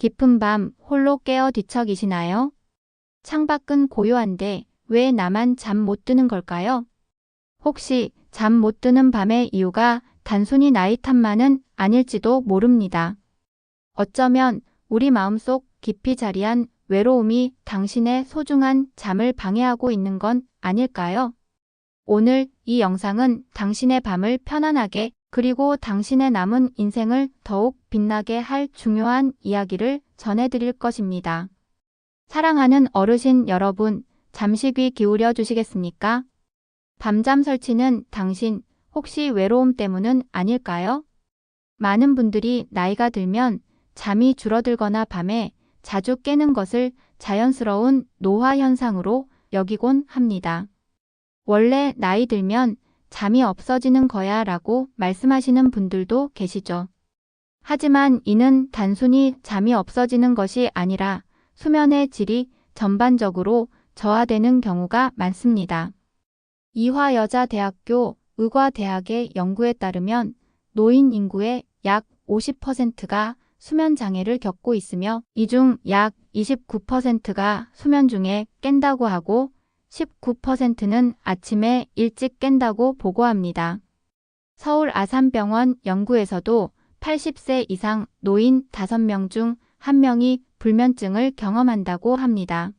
깊은 밤 홀로 깨어 뒤척이시나요? 창밖은 고요한데 왜 나만 잠 못 드는 걸까요? 혹시 잠 못 드는 밤의 이유가 단순히 나이 탓만은 아닐지도 모릅니다. 어쩌면 우리 마음속 깊이 자리한 외로움이 당신의 소중한 잠을 방해하고 있는 건 아닐까요? 오늘 이 영상은 당신의 밤을 편안하게 그리고 당신의 남은 인생을 더욱 빛나게 할 중요한 이야기를 전해드릴 것입니다. 사랑하는 어르신 여러분, 잠시 귀 기울여 주시겠습니까? 밤잠 설치는 당신 혹시 외로움 때문은 아닐까요? 많은 분들이 나이가 들면 잠이 줄어들거나 밤에 자주 깨는 것을 자연스러운 노화 현상으로 여기곤 합니다. 원래 나이 들면 잠이 없어지는 거야 라고 말씀하시는 분들도 계시죠. 하지만 이는 단순히 잠이 없어지는 것이 아니라 수면의 질이 전반적으로 저하되는 경우가 많습니다. 이화여자대학교 의과대학의 연구에 따르면 노인 인구의 약 50%가 수면 장애를 겪고 있으며 이 중 약 29%가 수면 중에 깬다고 하고 19%는 아침에 일찍 깬다고 보고합니다. 서울 아산병원 연구에서도 80세 이상 노인 5명 중 1명이 불면증을 경험한다고 합니다.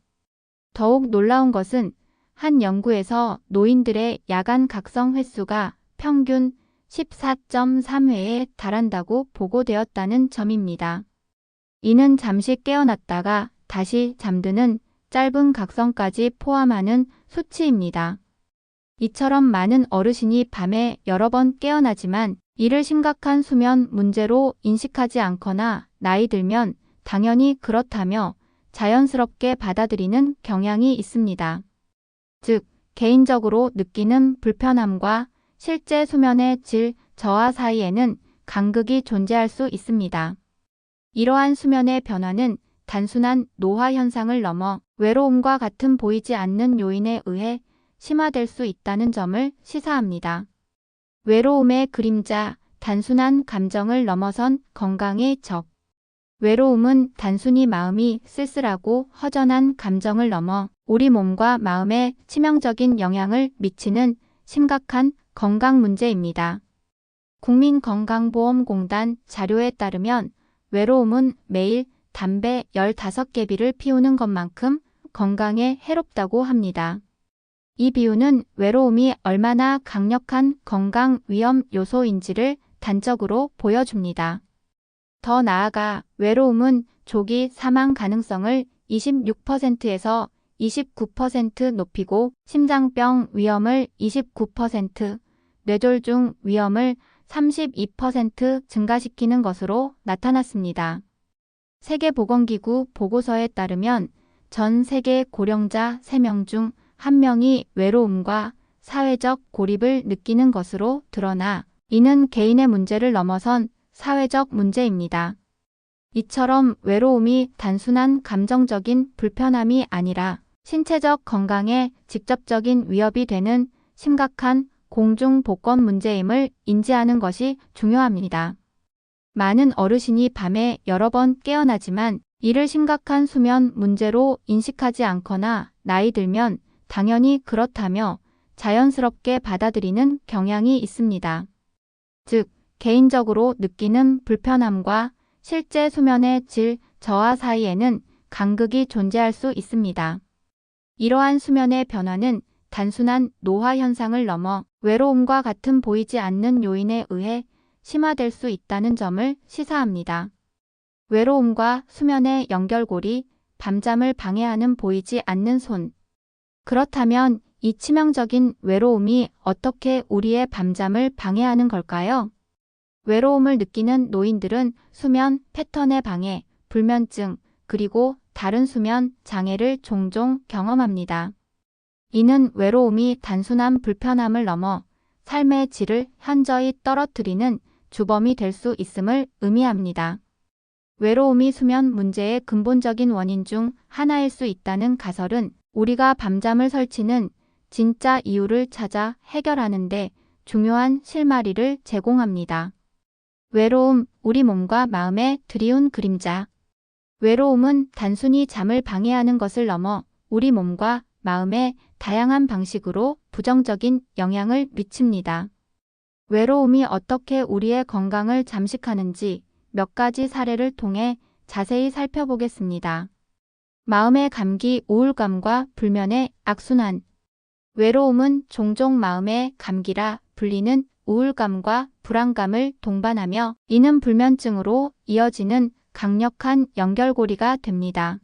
더욱 놀라운 것은 한 연구에서 노인들의 야간 각성 횟수가 평균 14.3회에 달한다고 보고되었다는 점입니다. 이는 잠시 깨어났다가 다시 잠드는 짧은 각성까지 포함하는 수치입니다. 이처럼 많은 어르신이 밤에 여러 번 깨어나지만 이를 심각한 수면 문제로 인식하지 않거나 나이 들면 당연히 그렇다며 자연스럽게 받아들이는 경향이 있습니다. 즉, 개인적으로 느끼는 불편함과 실제 수면의 질 저하 사이에는 간극이 존재할 수 있습니다. 이러한 수면의 변화는 단순한 노화 현상을 넘어 외로움과 같은 보이지 않는 요인에 의해 심화될 수 있다는 점을 시사합니다. 외로움의 그림자, 단순한 감정을 넘어선 건강의 적. 외로움은 단순히 마음이 쓸쓸하고 허전한 감정을 넘어 우리 몸과 마음에 치명적인 영향을 미치는 심각한 건강 문제입니다. 국민건강보험공단 자료에 따르면 외로움은 매일 담배 15개비를 피우는 것만큼 건강에 해롭다고 합니다. 이 비유는 외로움이 얼마나 강력한 건강 위험 요소인지를 단적으로 보여줍니다. 더 나아가 외로움은 조기 사망 가능성을 26%에서 29% 높이고 심장병 위험을 29%, 뇌졸중 위험을 32% 증가시키는 것으로 나타났습니다. 세계보건기구 보고서에 따르면 전 세계 고령자 3명 중 1명이 외로움과 사회적 고립을 느끼는 것으로 드러나 이는 개인의 문제를 넘어선 사회적 문제입니다. 이처럼 외로움이 단순한 감정적인 불편함이 아니라 신체적 건강에 직접적인 위협이 되는 심각한 공중보건 문제임을 인지하는 것이 중요합니다. 많은 어르신이 밤에 여러 번 깨어나지만 이를 심각한 수면 문제로 인식하지 않거나 나이 들면 당연히 그렇다며 자연스럽게 받아들이는 경향이 있습니다. 즉, 개인적으로 느끼는 불편함과 실제 수면의 질 저하 사이에는 간극이 존재할 수 있습니다. 이러한 수면의 변화는 단순한 노화 현상을 넘어 외로움과 같은 보이지 않는 요인에 의해 심화될 수 있다는 점을 시사합니다. 외로움과 수면의 연결고리, 밤잠을 방해하는 보이지 않는 손. 그렇다면 이 치명적인 외로움이 어떻게 우리의 밤잠을 방해하는 걸까요? 외로움을 느끼는 노인들은 수면 패턴의 방해, 불면증, 그리고 다른 수면 장애를 종종 경험합니다. 이는 외로움이 단순한 불편함을 넘어 삶의 질을 현저히 떨어뜨리는 주범이 될 수 있음을 의미합니다. 외로움이 수면 문제의 근본적인 원인 중 하나일 수 있다는 가설은 우리가 밤잠을 설치는 진짜 이유를 찾아 해결하는 데 중요한 실마리를 제공합니다. 외로움, 우리 몸과 마음의 드리운 그림자. 외로움은 단순히 잠을 방해하는 것을 넘어 우리 몸과 마음에 다양한 방식으로 부정적인 영향을 미칩니다. 외로움이 어떻게 우리의 건강을 잠식하는지 몇 가지 사례를 통해 자세히 살펴보겠습니다. 마음의 감기, 우울감과 불면의 악순환. 외로움은 종종 마음의 감기라 불리는 우울감과 불안감을 동반하며 이는 불면증으로 이어지는 강력한 연결고리가 됩니다.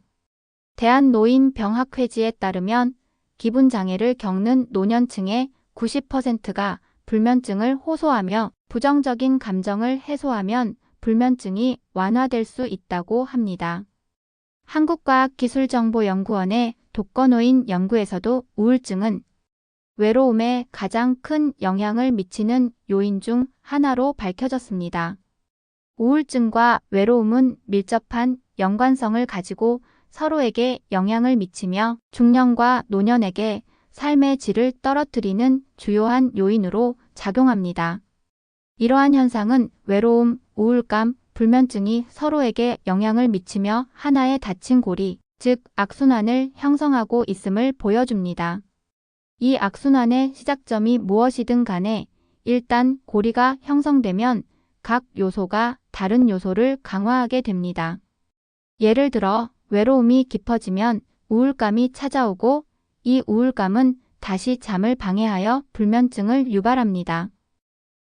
대한노인병학회지에 따르면 기분장애를 겪는 노년층의 90%가 불면증을 호소하며 부정적인 감정을 해소하면 불면증이 완화될 수 있다고 합니다. 한국과학기술정보연구원의 독거노인 연구에서도 우울증은 외로움에 가장 큰 영향을 미치는 요인 중 하나로 밝혀졌습니다. 우울증과 외로움은 밀접한 연관성을 가지고 서로에게 영향을 미치며 중년과 노년에게 삶의 질을 떨어뜨리는 주요한 요인으로 작용합니다. 이러한 현상은 외로움, 우울감, 불면증이 서로에게 영향을 미치며 하나의 닫힌 고리, 즉 악순환을 형성하고 있음을 보여줍니다. 이 악순환의 시작점이 무엇이든 간에 일단 고리가 형성되면 각 요소가 다른 요소를 강화하게 됩니다. 예를 들어 외로움이 깊어지면 우울감이 찾아오고 이 우울감은 다시 잠을 방해하여 불면증을 유발합니다.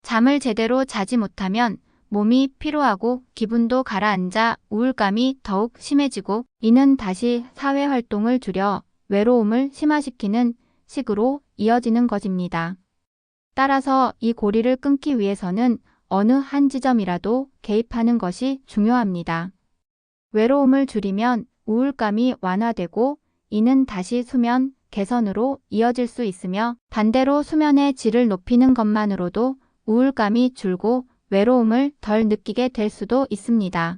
잠을 제대로 자지 못하면 몸이 피로하고 기분도 가라앉아 우울감이 더욱 심해지고 이는 다시 사회활동을 줄여 외로움을 심화시키는 식으로 이어지는 것입니다. 따라서 이 고리를 끊기 위해서는 어느 한 지점이라도 개입하는 것이 중요합니다. 외로움을 줄이면 우울감이 완화되고 이는 다시 수면 개선으로 이어질 수 있으며 반대로 수면의 질을 높이는 것만으로도 우울감이 줄고 외로움을 덜 느끼게 될 수도 있습니다.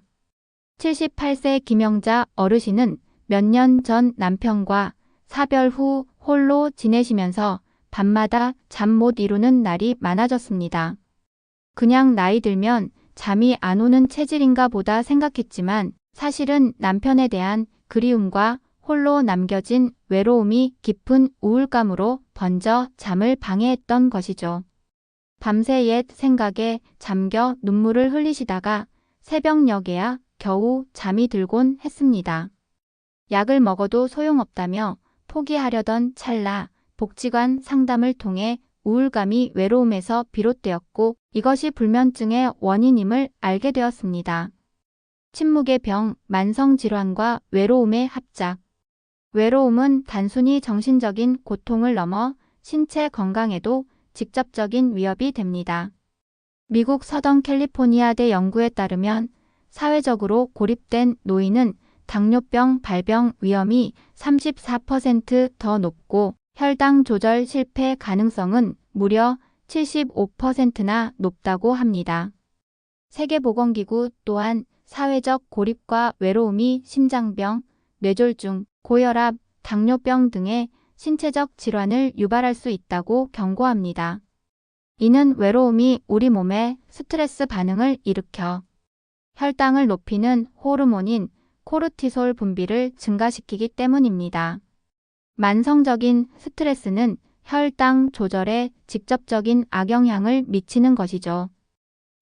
78세 김영자 어르신은 몇 년 전 남편과 사별 후 홀로 지내시면서 밤마다 잠 못 이루는 날이 많아졌습니다. 그냥 나이 들면 잠이 안 오는 체질인가 보다 생각했지만 사실은 남편에 대한 그리움과 홀로 남겨진 외로움이 깊은 우울감으로 번져 잠을 방해했던 것이죠. 밤새 옛 생각에 잠겨 눈물을 흘리시다가 새벽녘에야 겨우 잠이 들곤 했습니다. 약을 먹어도 소용없다며 포기하려던 찰나 복지관 상담을 통해 우울감이 외로움에서 비롯되었고 이것이 불면증의 원인임을 알게 되었습니다. 침묵의 병, 만성질환과 외로움의 합작. 외로움은 단순히 정신적인 고통을 넘어 신체 건강에도 직접적인 위협이 됩니다. 미국 서던 캘리포니아대 연구에 따르면 사회적으로 고립된 노인은 당뇨병 발병 위험이 34% 높고 혈당 조절 실패 가능성은 무려 75%나 높다고 합니다. 세계보건기구 또한 사회적 고립과 외로움이 심장병, 뇌졸중, 고혈압, 당뇨병 등의 신체적 질환을 유발할 수 있다고 경고합니다. 이는 외로움이 우리 몸에 스트레스 반응을 일으켜 혈당을 높이는 호르몬인 코르티솔 분비를 증가시키기 때문입니다. 만성적인 스트레스는 혈당 조절에 직접적인 악영향을 미치는 것이죠.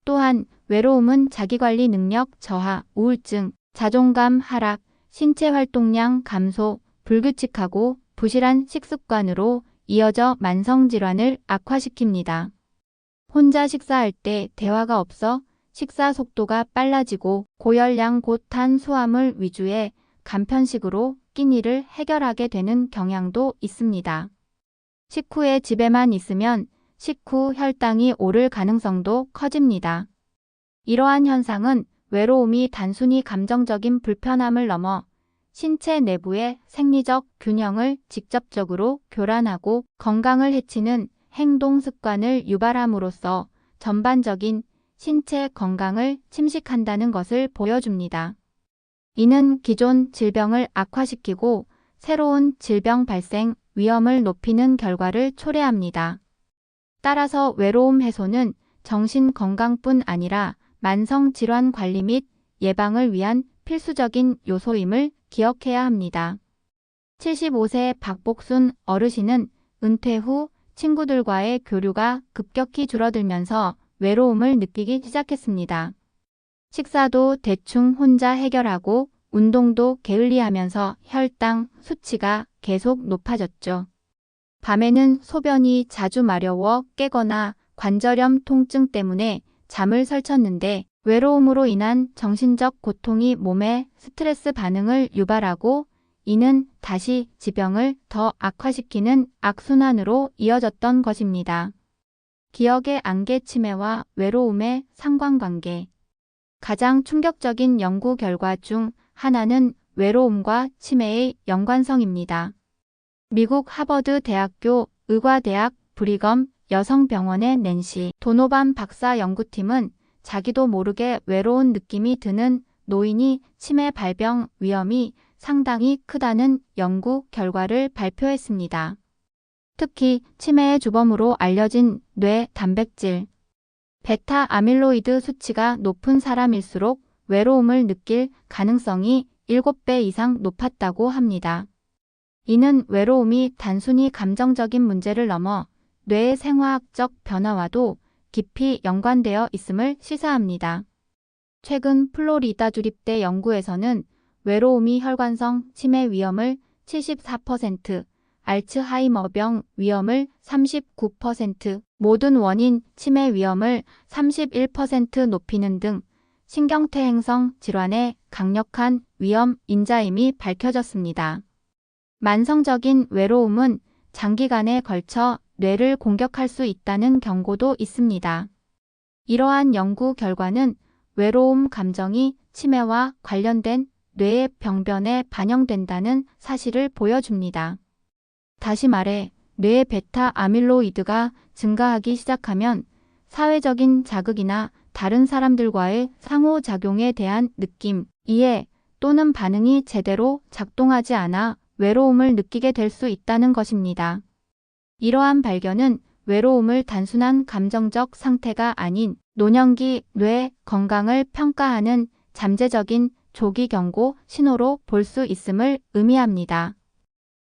또한 외로움은 자기관리 능력 저하, 우울증, 자존감 하락, 신체 활동량 감소, 불규칙하고 부실한 식습관으로 이어져 만성질환을 악화시킵니다. 혼자 식사할 때 대화가 없어 식사 속도가 빨라지고 고열량 고탄수화물 위주의 간편식으로 끼니를 해결하게 되는 경향도 있습니다. 식후에 집에만 있으면 식후 혈당이 오를 가능성도 커집니다. 이러한 현상은 외로움이 단순히 감정적인 불편함을 넘어 신체 내부의 생리적 균형을 직접적으로 교란하고 건강을 해치는 행동 습관을 유발함으로써 전반적인 신체 건강을 침식한다는 것을 보여줍니다. 이는 기존 질병을 악화시키고 새로운 질병 발생 위험을 높이는 결과를 초래합니다. 따라서 외로움 해소는 정신 건강뿐 아니라 만성 질환 관리 및 예방을 위한 필수적인 요소임을 기억해야 합니다. 75세 박복순 어르신은 은퇴 후 친구들과의 교류가 급격히 줄어들면서 외로움을 느끼기 시작했습니다. 식사도 대충 혼자 해결하고 운동도 게을리하면서 혈당 수치가 계속 높아졌죠. 밤에는 소변이 자주 마려워 깨거나 관절염 통증 때문에 잠을 설쳤는데 외로움으로 인한 정신적 고통이 몸에 스트레스 반응을 유발하고 이는 다시 지병을 더 악화시키는 악순환으로 이어졌던 것입니다. 기억의 안개 침해와 외로움의 상관관계. 가장 충격적인 연구 결과 중 하나는 외로움과 치매의 연관성입니다. 미국 하버드 대학교 의과대학 브리검 여성병원의 낸시 도노반 박사 연구팀은 자기도 모르게 외로운 느낌이 드는 노인이 치매 발병 위험이 상당히 크다는 연구 결과를 발표했습니다. 특히 치매의 주범으로 알려진 뇌 단백질, 베타 아밀로이드 수치가 높은 사람일수록 외로움을 느낄 가능성이 7배 이상 높았다고 합니다. 이는 외로움이 단순히 감정적인 문제를 넘어 뇌의 생화학적 변화와도 깊이 연관되어 있음을 시사합니다. 최근 플로리다 주립대 연구에서는 외로움이 혈관성 치매 위험을 74%, 알츠하이머병 위험을 39%, 모든 원인 치매 위험을 31% 높이는 등 신경퇴행성 질환의 강력한 위험 인자임이 밝혀졌습니다. 만성적인 외로움은 장기간에 걸쳐 뇌를 공격할 수 있다는 경고도 있습니다. 이러한 연구 결과는 외로움 감정이 치매와 관련된 뇌의 병변에 반영된다는 사실을 보여줍니다. 다시 말해 뇌의 베타 아밀로이드가 증가하기 시작하면 사회적인 자극이나 다른 사람들과의 상호작용에 대한 느낌, 이해 또는 반응이 제대로 작동하지 않아 외로움을 느끼게 될 수 있다는 것입니다. 이러한 발견은 외로움을 단순한 감정적 상태가 아닌 노년기 뇌 건강을 평가하는 잠재적인 조기 경고 신호로 볼 수 있음을 의미합니다.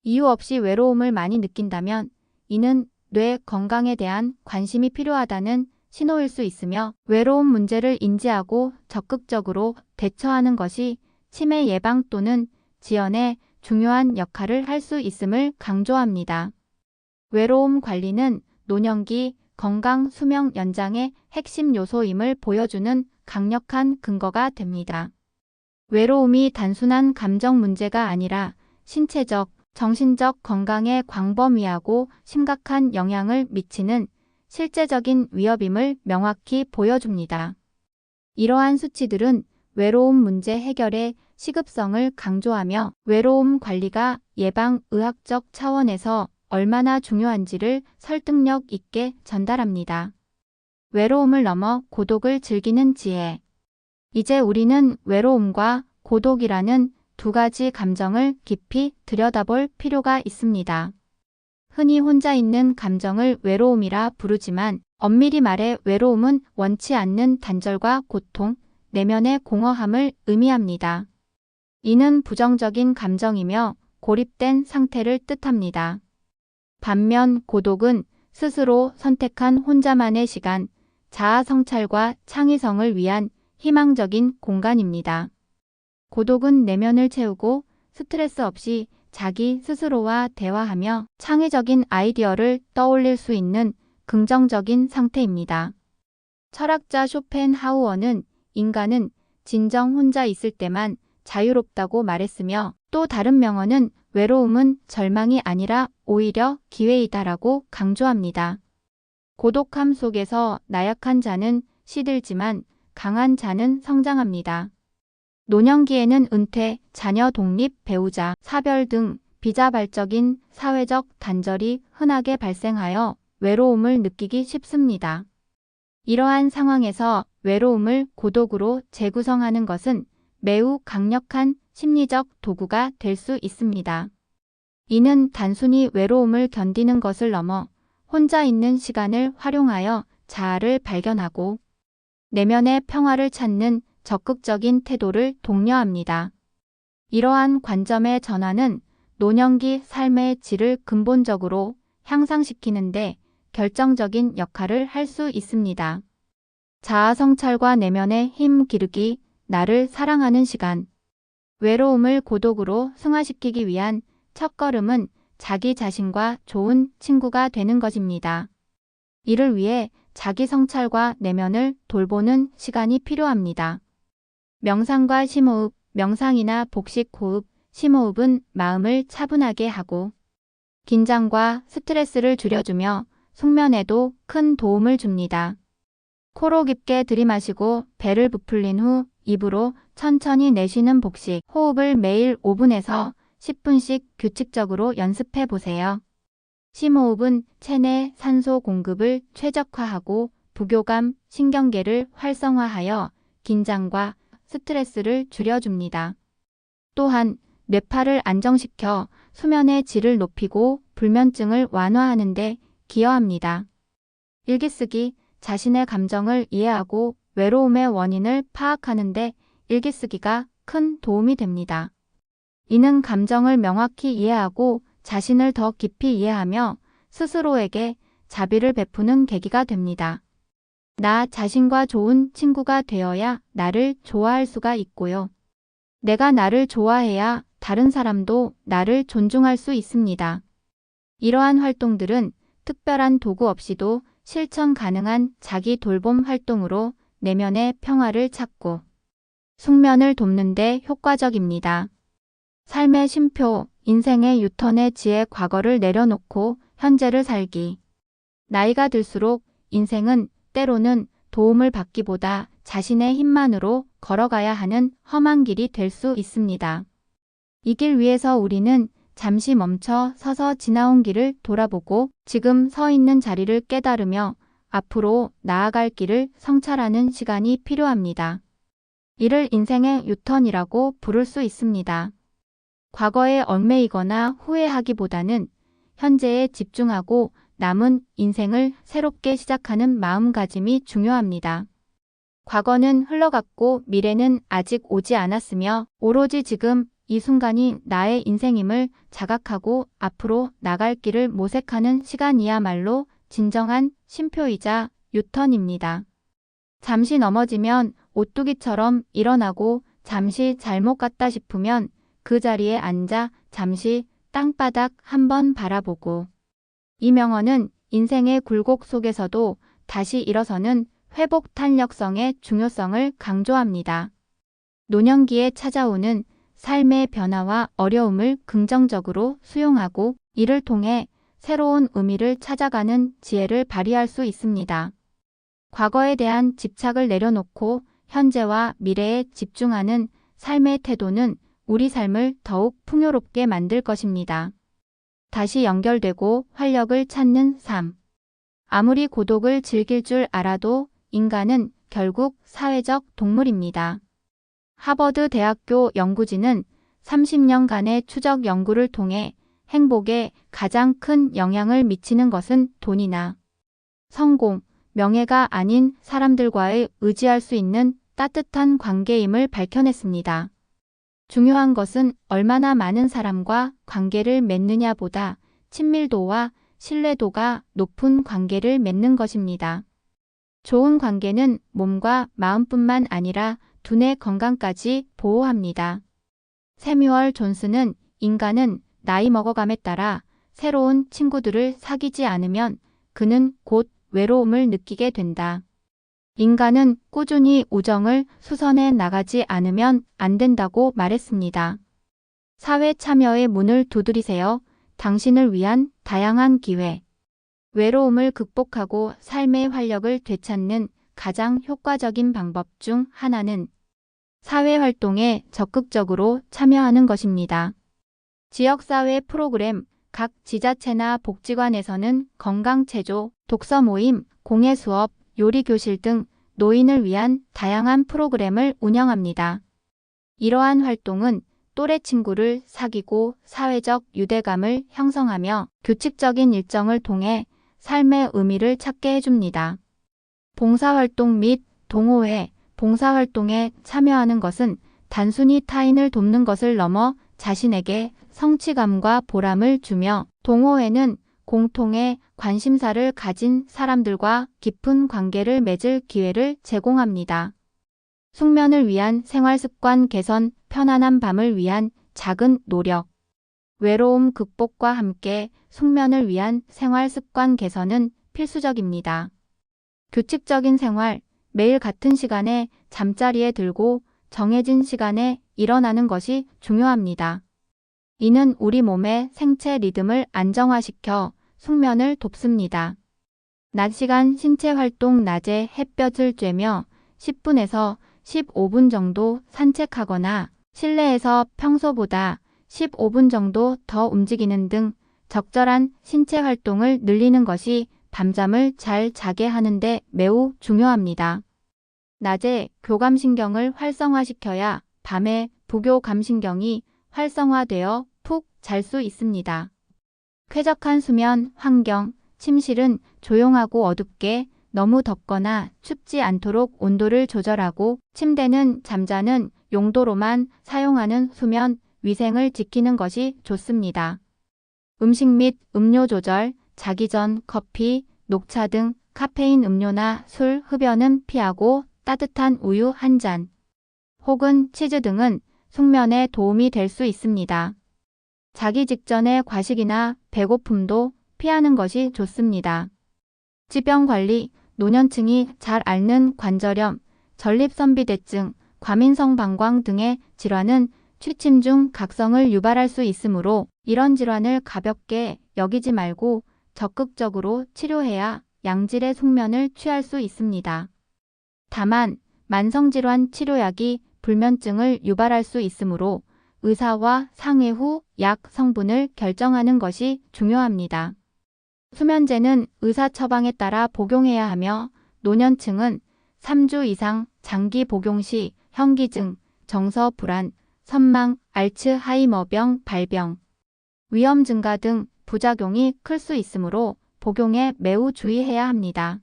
이유 없이 외로움을 많이 느낀다면 이는 뇌 건강에 대한 관심이 필요하다는 신호일 수 있으며 외로움 문제를 인지하고 적극적으로 대처하는 것이 치매 예방 또는 지연에 중요한 역할을 할 수 있음을 강조합니다. 외로움 관리는 노년기 건강 수명 연장의 핵심 요소임을 보여주는 강력한 근거가 됩니다. 외로움이 단순한 감정 문제가 아니라 신체적, 정신적 건강에 광범위하고 심각한 영향을 미치는 실제적인 위협임을 명확히 보여줍니다. 이러한 수치들은 외로움 문제 해결의 시급성을 강조하며 외로움 관리가 예방의학적 차원에서 얼마나 중요한지를 설득력 있게 전달합니다. 외로움을 넘어 고독을 즐기는 지혜. 이제 우리는 외로움과 고독이라는 두 가지 감정을 깊이 들여다볼 필요가 있습니다. 흔히 혼자 있는 감정을 외로움이라 부르지만 엄밀히 말해 외로움은 원치 않는 단절과 고통, 내면의 공허함을 의미합니다. 이는 부정적인 감정이며 고립된 상태를 뜻합니다. 반면 고독은 스스로 선택한 혼자만의 시간, 자아 성찰과 창의성을 위한 희망적인 공간입니다. 고독은 내면을 채우고 스트레스 없이 자기 스스로와 대화하며 창의적인 아이디어를 떠올릴 수 있는 긍정적인 상태입니다. 철학자 쇼펜하우어는 인간은 진정 혼자 있을 때만 자유롭다고 말했으며 또 다른 명언은 외로움은 절망이 아니라 오히려 기회이다라고 강조합니다. 고독함 속에서 나약한 자는 시들지만 강한 자는 성장합니다. 노년기에는 은퇴, 자녀 독립, 배우자, 사별 등 비자발적인 사회적 단절이 흔하게 발생하여 외로움을 느끼기 쉽습니다. 이러한 상황에서 외로움을 고독으로 재구성하는 것은 매우 강력한 심리적 도구가 될 수 있습니다. 이는 단순히 외로움을 견디는 것을 넘어 혼자 있는 시간을 활용하여 자아를 발견하고 내면의 평화를 찾는 적극적인 태도를 독려합니다. 이러한 관점의 전환은 노년기 삶의 질을 근본적으로 향상시키는데 결정적인 역할을 할 수 있습니다. 자아 성찰과 내면의 힘 기르기, 나를 사랑하는 시간. 외로움을 고독으로 승화시키기 위한 첫걸음은 자기 자신과 좋은 친구가 되는 것입니다. 이를 위해 자기 성찰과 내면을 돌보는 시간이 필요합니다. 명상과 심호흡, 명상이나 복식 호흡, 심호흡은 마음을 차분하게 하고 긴장과 스트레스를 줄여주며 숙면에도 큰 도움을 줍니다. 코로 깊게 들이마시고 배를 부풀린 후 입으로 천천히 내쉬는 복식 호흡을 매일 5분에서 10분씩 규칙적으로 연습해 보세요. 심호흡은 체내 산소 공급을 최적화하고 부교감, 신경계를 활성화하여 긴장과 스트레스를 줄여줍니다. 또한 뇌파를 안정시켜 수면의 질을 높이고 불면증을 완화하는 데 기여합니다. 일기쓰기, 자신의 감정을 이해하고 외로움의 원인을 파악하는 데 일기쓰기가 큰 도움이 됩니다. 이는 감정을 명확히 이해하고 자신을 더 깊이 이해하며 스스로에게 자비를 베푸는 계기가 됩니다. 나 자신과 좋은 친구가 되어야 나를 좋아할 수가 있고요. 내가 나를 좋아해야 다른 사람도 나를 존중할 수 있습니다. 이러한 활동들은 특별한 도구 없이도 실천 가능한 자기 돌봄 활동으로 내면의 평화를 찾고 숙면을 돕는 데 효과적입니다. 삶의 쉼표, 인생의 유턴의 지혜 과거를 내려놓고 현재를 살기. 나이가 들수록 인생은 때로는 도움을 받기보다 자신의 힘만으로 걸어가야 하는 험한 길이 될 수 있습니다. 이 길 위에서 우리는 잠시 멈춰 서서 지나온 길을 돌아보고 지금 서 있는 자리를 깨달으며 앞으로 나아갈 길을 성찰하는 시간이 필요합니다. 이를 인생의 유턴이라고 부를 수 있습니다. 과거에 얽매이거나 후회하기보다는 현재에 집중하고 남은 인생을 새롭게 시작하는 마음가짐이 중요합니다. 과거는 흘러갔고 미래는 아직 오지 않았으며 오로지 지금 이 순간이 나의 인생임을 자각하고 앞으로 나갈 길을 모색하는 시간이야말로 진정한 쉼표이자 유턴입니다. 잠시 넘어지면 오뚜기처럼 일어나고 잠시 잘못 갔다 싶으면 그 자리에 앉아 잠시 땅바닥 한번 바라보고 이 명언은 인생의 굴곡 속에서도 다시 일어서는 회복 탄력성의 중요성을 강조합니다. 노년기에 찾아오는 삶의 변화와 어려움을 긍정적으로 수용하고 이를 통해 새로운 의미를 찾아가는 지혜를 발휘할 수 있습니다. 과거에 대한 집착을 내려놓고 현재와 미래에 집중하는 삶의 태도는 우리 삶을 더욱 풍요롭게 만들 것입니다. 다시 연결되고 활력을 찾는 삶. 아무리 고독을 즐길 줄 알아도 인간은 결국 사회적 동물입니다. 하버드 대학교 연구진은 30년간의 추적 연구를 통해 행복에 가장 큰 영향을 미치는 것은 돈이나 성공, 명예가 아닌 사람들과의 의지할 수 있는 따뜻한 관계임을 밝혀냈습니다. 중요한 것은 얼마나 많은 사람과 관계를 맺느냐보다 친밀도와 신뢰도가 높은 관계를 맺는 것입니다. 좋은 관계는 몸과 마음뿐만 아니라 두뇌 건강까지 보호합니다. 세뮤얼 존스는 인간은 나이 먹어감에 따라 새로운 친구들을 사귀지 않으면 그는 곧 외로움을 느끼게 된다. 인간은 꾸준히 우정을 수선해 나가지 않으면 안 된다고 말했습니다. 사회 참여의 문을 두드리세요. 당신을 위한 다양한 기회. 외로움을 극복하고 삶의 활력을 되찾는 가장 효과적인 방법 중 하나는 사회활동에 적극적으로 참여하는 것입니다. 지역사회 프로그램, 각 지자체나 복지관에서는 건강체조, 독서 모임, 공예 수업, 요리 교실 등 노인을 위한 다양한 프로그램을 운영합니다. 이러한 활동은 또래 친구를 사귀고 사회적 유대감을 형성하며 규칙적인 일정을 통해 삶의 의미를 찾게 해줍니다. 봉사활동 및 동호회, 봉사활동에 참여하는 것은 단순히 타인을 돕는 것을 넘어 자신에게 성취감과 보람을 주며, 동호회는 공통의 관심사를 가진 사람들과 깊은 관계를 맺을 기회를 제공합니다. 숙면을 위한 생활습관 개선, 편안한 밤을 위한 작은 노력. 외로움 극복과 함께 숙면을 위한 생활습관 개선은 필수적입니다. 규칙적인 생활, 매일 같은 시간에 잠자리에 들고 정해진 시간에 일어나는 것이 중요합니다. 이는 우리 몸의 생체 리듬을 안정화시켜 숙면을 돕습니다. 낮 시간 신체 활동, 낮에 햇볕을 쬐며 10분에서 15분 정도 산책하거나 실내에서 평소보다 15분 정도 더 움직이는 등 적절한 신체 활동을 늘리는 것이 밤잠을 잘 자게 하는데 매우 중요합니다. 낮에 교감신경을 활성화시켜야 밤에 부교감신경이 활성화되어 푹 잘 수 있습니다. 쾌적한 수면 환경, 침실은 조용하고 어둡게, 너무 덥거나 춥지 않도록 온도를 조절하고, 침대는 잠자는 용도로만 사용하는 수면 위생을 지키는 것이 좋습니다. 음식 및 음료 조절, 자기 전 커피, 녹차 등 카페인 음료나 술, 흡연은 피하고 따뜻한 우유 한 잔 혹은 치즈 등은 숙면에 도움이 될 수 있습니다. 자기 직전에 과식이나 배고픔도 피하는 것이 좋습니다. 질병 관리, 노년층이 잘 앓는 관절염, 전립선비대증, 과민성 방광 등의 질환은 취침 중 각성을 유발할 수 있으므로 이런 질환을 가볍게 여기지 말고 적극적으로 치료해야 양질의 숙면을 취할 수 있습니다. 다만 만성질환 치료약이 불면증을 유발할 수 있으므로 의사와 상의 후 약 성분을 결정하는 것이 중요합니다. 수면제는 의사 처방에 따라 복용해야 하며, 노년층은 3주 이상 장기 복용 시 현기증, 정서 불안, 선망, 알츠하이머병 발병, 위험 증가 등 부작용이 클 수 있으므로 복용에 매우 주의해야 합니다.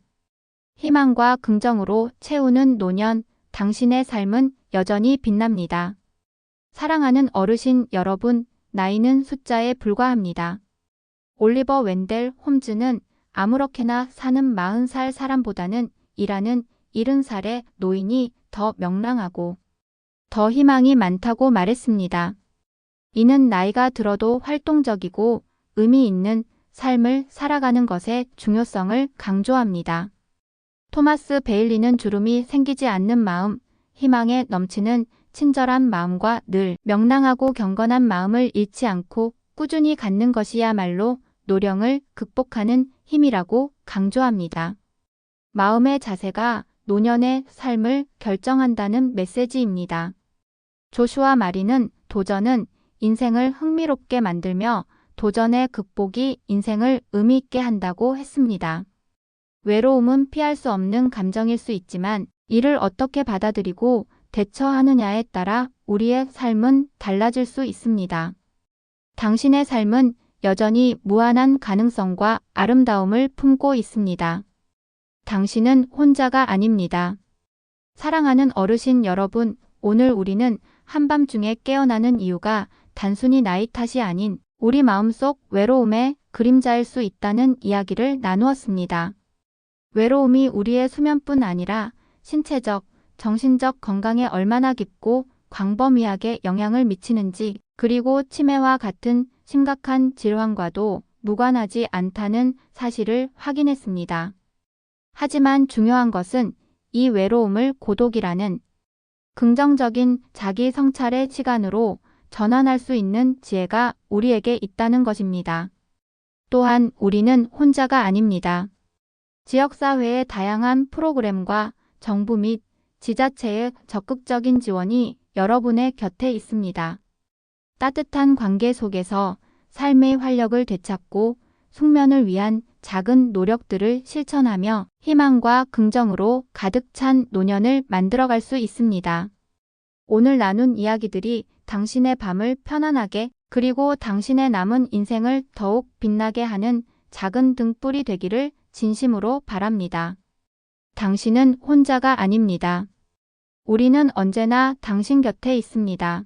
희망과 긍정으로 채우는 노년, 당신의 삶은 여전히 빛납니다. 사랑하는 어르신 여러분, 나이는 숫자에 불과합니다. 올리버 웬델 홈즈는 아무렇게나 사는 40살 사람보다는 일하는 70살의 노인이 더 명랑하고 더 희망이 많다고 말했습니다. 이는 나이가 들어도 활동적이고 의미 있는 삶을 살아가는 것의 중요성을 강조합니다. 토마스 베일리는 주름이 생기지 않는 마음, 희망에 넘치는 친절한 마음과 늘 명랑하고 경건한 마음을 잃지 않고 꾸준히 갖는 것이야말로 노령을 극복하는 힘이라고 강조합니다. 마음의 자세가 노년의 삶을 결정한다는 메시지입니다. 조슈아 마리는 도전은 인생을 흥미롭게 만들며 도전의 극복이 인생을 의미 있게 한다고 했습니다. 외로움은 피할 수 없는 감정일 수 있지만 이를 어떻게 받아들이고 대처하느냐에 따라 우리의 삶은 달라질 수 있습니다. 당신의 삶은 여전히 무한한 가능성과 아름다움을 품고 있습니다. 당신은 혼자가 아닙니다. 사랑하는 어르신 여러분, 오늘 우리는 한밤중에 깨어나는 이유가 단순히 나이 탓이 아닌 우리 마음속 외로움의 그림자일 수 있다는 이야기를 나누었습니다. 외로움이 우리의 수면뿐 아니라 신체적, 정신적 건강에 얼마나 깊고 광범위하게 영향을 미치는지, 그리고 치매와 같은 심각한 질환과도 무관하지 않다는 사실을 확인했습니다. 하지만 중요한 것은 이 외로움을 고독이라는 긍정적인 자기 성찰의 시간으로 전환할 수 있는 지혜가 우리에게 있다는 것입니다. 또한 우리는 혼자가 아닙니다. 지역사회의 다양한 프로그램과 정부 및 지자체의 적극적인 지원이 여러분의 곁에 있습니다. 따뜻한 관계 속에서 삶의 활력을 되찾고 숙면을 위한 작은 노력들을 실천하며 희망과 긍정으로 가득 찬 노년을 만들어갈 수 있습니다. 오늘 나눈 이야기들이 당신의 밤을 편안하게, 그리고 당신의 남은 인생을 더욱 빛나게 하는 작은 등불이 되기를 진심으로 바랍니다. 당신은 혼자가 아닙니다. 우리는 언제나 당신 곁에 있습니다.